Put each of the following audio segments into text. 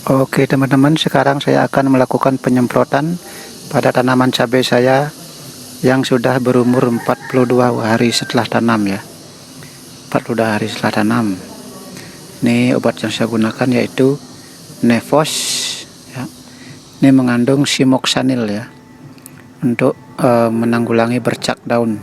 Oke teman-teman, sekarang saya akan melakukan penyemprotan pada tanaman cabai saya yang sudah berumur 42 hari setelah tanam ya. 42 hari setelah tanam. Ini obat yang saya gunakan yaitu Nevos ya. Ini mengandung simoksanil ya, untuk menanggulangi bercak daun.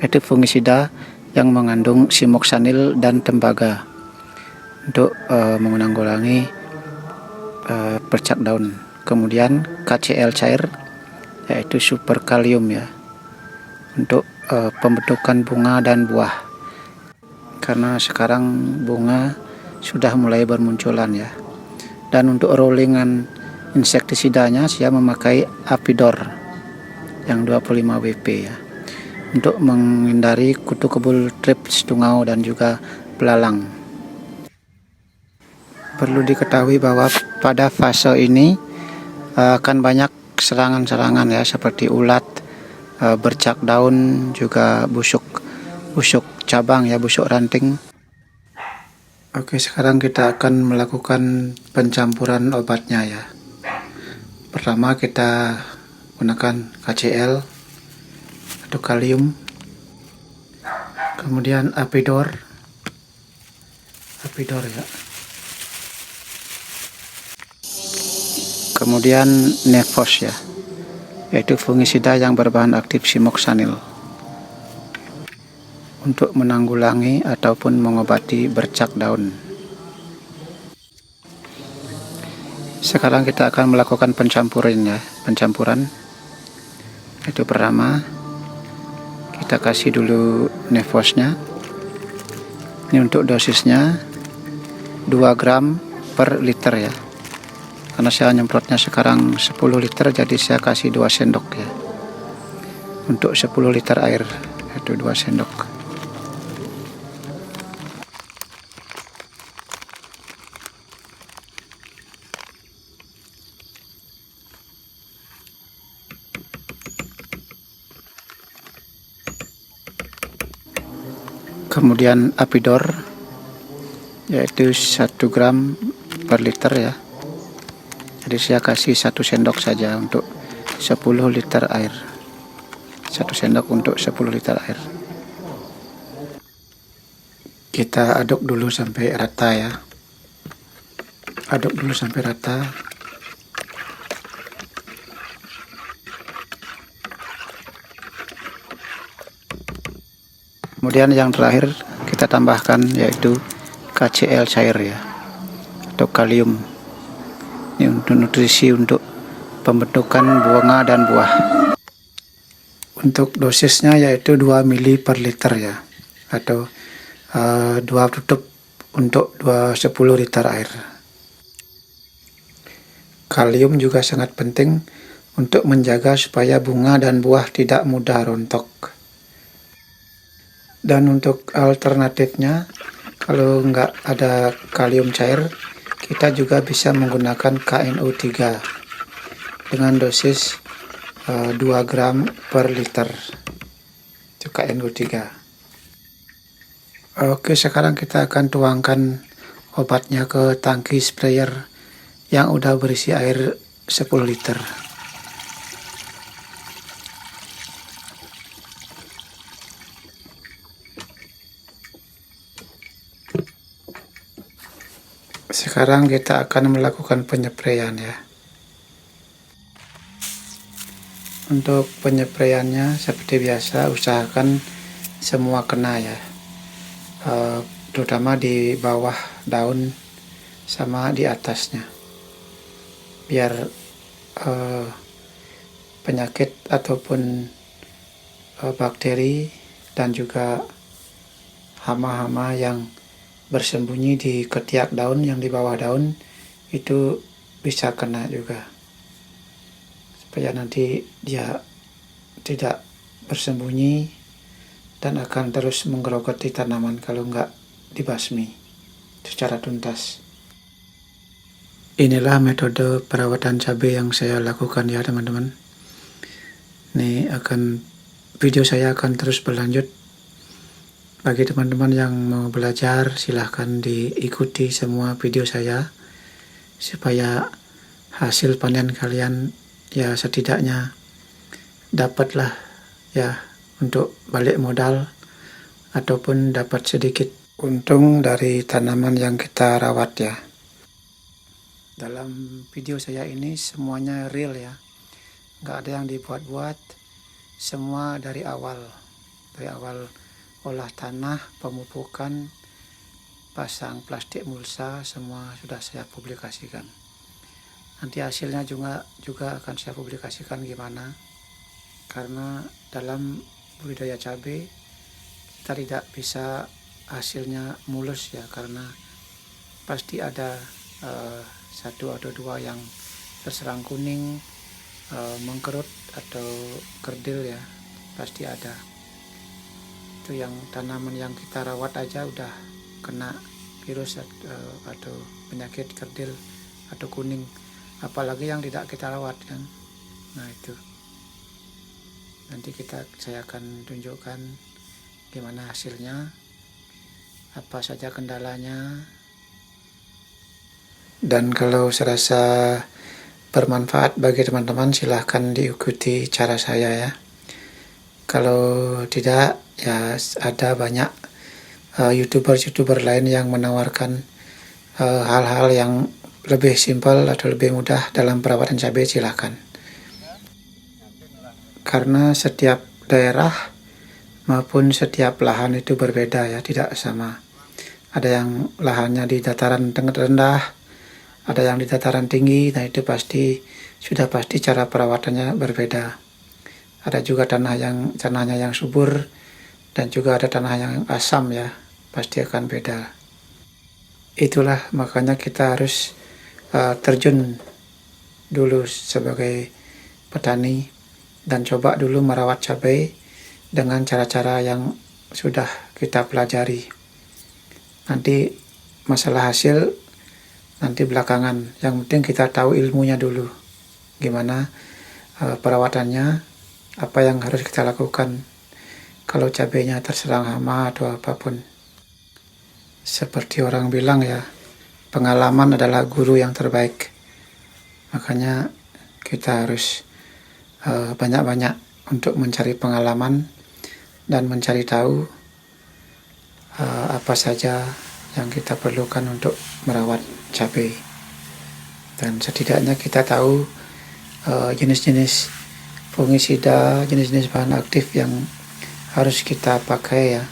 Itu fungisida yang mengandung simoksanil dan tembaga untuk menanggulangi bercak daun. Kemudian KCl cair yaitu super kalium ya, untuk pembentukan bunga dan buah, karena sekarang bunga sudah mulai bermunculan ya. Dan untuk rollingan insektisidanya saya memakai Apidor yang 25 WP ya, untuk menghindari kutu kebul, trips, tungau dan juga belalang. Perlu diketahui bahwa pada fase ini akan banyak serangan-serangan ya, seperti ulat, bercak daun, juga busuk cabang ya, busuk ranting. Oke, sekarang kita akan melakukan pencampuran obatnya ya. Pertama kita gunakan KCl atau kalium, kemudian Apidor ya. Kemudian Nevos ya, yaitu fungisida yang berbahan aktif simoksanil untuk menanggulangi ataupun mengobati bercak daun. Sekarang kita akan melakukan pencampuran. Itu pertama kita kasih dulu Nevosnya. Ini untuk dosisnya 2 gram per liter ya. Karena saya nyemprotnya sekarang 10 liter, jadi saya kasih 2 sendok ya. Untuk 10 liter air, itu 2 sendok. Kemudian Apidor, yaitu 1 gram per liter ya. Jadi saya kasih 1 sendok saja untuk 10 liter air. 1 sendok untuk 10 liter air. Kita aduk dulu sampai rata ya. Aduk dulu sampai rata. Kemudian yang terakhir kita tambahkan yaitu KCl cair ya, atau kalium. Ini untuk nutrisi untuk pembentukan bunga dan buah. Untuk dosisnya yaitu 2 ml per liter ya, atau 2 tutup untuk 10 liter air. Kalium juga sangat penting untuk menjaga supaya bunga dan buah tidak mudah rontok. Dan untuk alternatifnya, kalau nggak ada kalium cair, kita juga bisa menggunakan KNO3 dengan dosis 2 gram per liter. Itu KNO3. Oke, sekarang kita akan tuangkan obatnya ke tangki sprayer yang udah berisi air 10 liter. Sekarang kita akan melakukan penyepraian ya. Untuk penyepraiannya seperti biasa, usahakan semua kena ya, terutama di bawah daun sama di atasnya, biar penyakit ataupun bakteri dan juga hama-hama yang bersembunyi di ketiak daun yang di bawah daun itu bisa kena juga, supaya nanti dia tidak bersembunyi dan akan terus menggerogoti tanaman kalau nggak dibasmi secara tuntas. Inilah metode perawatan cabai yang saya lakukan ya teman-teman. Video saya akan terus berlanjut. Bagi teman-teman yang mau belajar, silahkan diikuti semua video saya supaya hasil panen kalian ya setidaknya dapatlah ya untuk balik modal ataupun dapat sedikit untung dari tanaman yang kita rawat ya. Dalam video saya ini semuanya real ya, nggak ada yang dibuat-buat, semua dari awal olah tanah, pemupukan, pasang plastik mulsa, semua sudah saya publikasikan. Nanti hasilnya juga akan saya publikasikan gimana, karena dalam budidaya cabai kita tidak bisa hasilnya mulus ya, karena pasti ada satu atau dua yang terserang kuning, mengkerut atau kerdil ya, pasti ada. Itu yang tanaman yang kita rawat aja udah kena virus atau penyakit kerdil atau kuning, apalagi yang tidak kita rawat kan. Nah itu nanti saya akan tunjukkan gimana hasilnya, apa saja kendalanya. Dan kalau serasa bermanfaat bagi teman-teman, silahkan diikuti cara saya ya. Kalau tidak ya ada banyak youtuber lain yang menawarkan hal-hal yang lebih simpel atau lebih mudah dalam perawatan cabai, silahkan. Karena setiap daerah maupun setiap lahan itu berbeda ya, tidak sama. Ada yang lahannya di dataran rendah, ada yang di dataran tinggi, nah itu sudah pasti cara perawatannya berbeda. Ada juga tanahnya yang subur, dan juga ada tanah yang asam ya, pasti akan beda. Itulah makanya kita harus terjun dulu sebagai petani dan coba dulu merawat cabai dengan cara-cara yang sudah kita pelajari. Nanti masalah hasil nanti belakangan, yang penting kita tahu ilmunya dulu, gimana perawatannya, apa yang harus kita lakukan kalau cabainya terserang hama atau apapun. Seperti orang bilang ya, pengalaman adalah guru yang terbaik. Makanya kita harus banyak-banyak untuk mencari pengalaman dan mencari tahu apa saja yang kita perlukan untuk merawat cabai. Dan setidaknya kita tahu jenis-jenis fungisida, jenis-jenis bahan aktif yang harus kita pakai ya.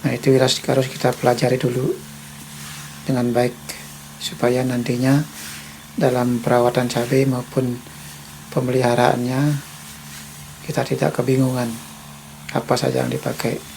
Nah itu harus kita pelajari dulu dengan baik, supaya nantinya dalam perawatan cabai maupun pemeliharaannya kita tidak kebingungan apa saja yang dipakai.